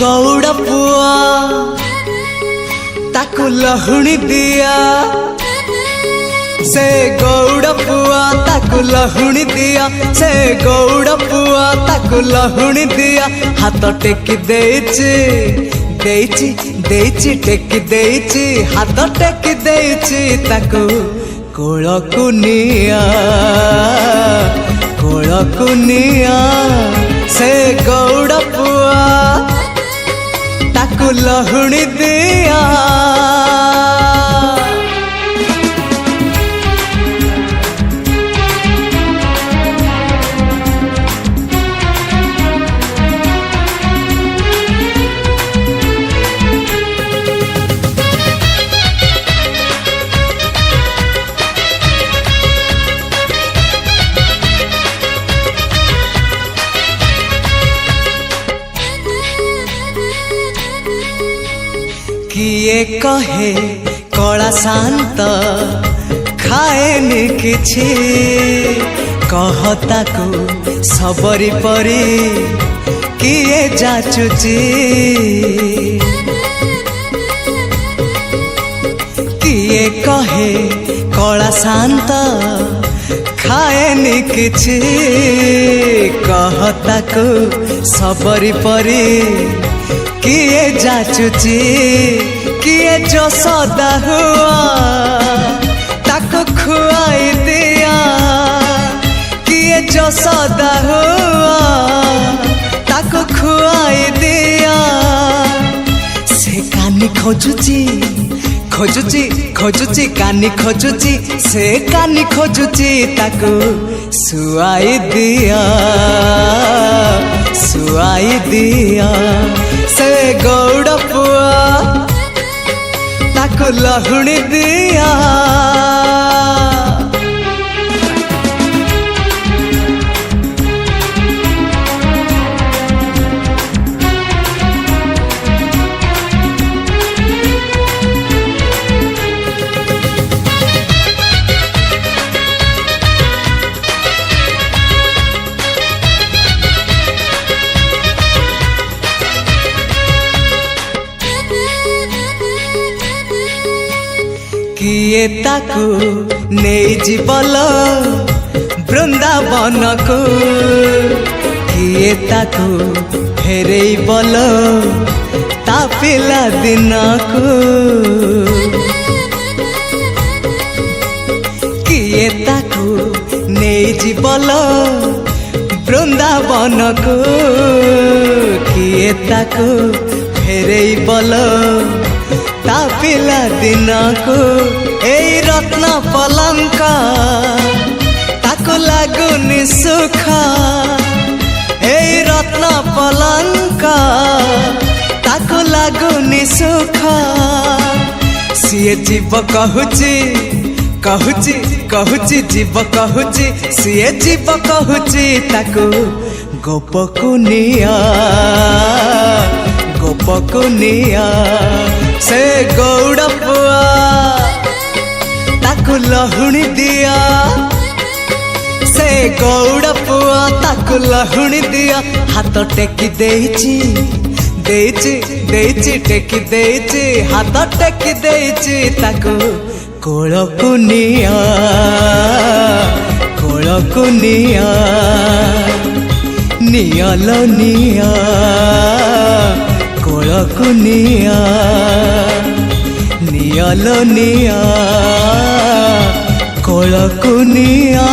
गौड़ पुआ ताकू लहुणी दिया से गौड़ पुआ ताकू लहुणी दिया से गौड़ पुआ ताकू लहुणी दिया हाथ टेकी देइची देइची देइची टेकी देइची हाथ टेकी देइची ताकू कोलकु निया से गौड़ पुआ ताकू लहुणी दिया। किए कहे कला शांत खाएनि किछि कहता को सबरी परी किए जाचुची किए कहे कला शांत खाएनि किछि कहता को सबरी परी किए जाचुची किए जो सदा हुआ ताको खुआई दिया किए जो सदा हुआ ताको खुआई दिया से कानी खोजुची खोजुची खोजुची कानी खोजुची से कानी खोजुची ताको सुआई दिया से गौड़ पुआ ताकू लहुणी दिया। किए ताकू नहीं जीवल वृंदावन को किए ताकू फेरे बल ता पिला दिन को किए ताकू नहीं जीवल वृंदावन को किए ताकू फेरे बल ता पिला दिन को एई रत्न पलंका ताको लागुनी सुख एई रत्न पलंका ताको लागुनी सुख सिए जीव कहूची कहूची कहूची जीव कहूची सिए जीव कहूची ताको गोपकु निया से गौड़ पुआ ताकू लहुणी दिया से गौड़ पुआ ताकू लहुणी दिया हाथ टेकी देइची देइची देइची टेकी देइची हाथ टेकी देइची ताकू कोलकु निया नियालो निया कोलकु निया नियालो निया कोलकु निया।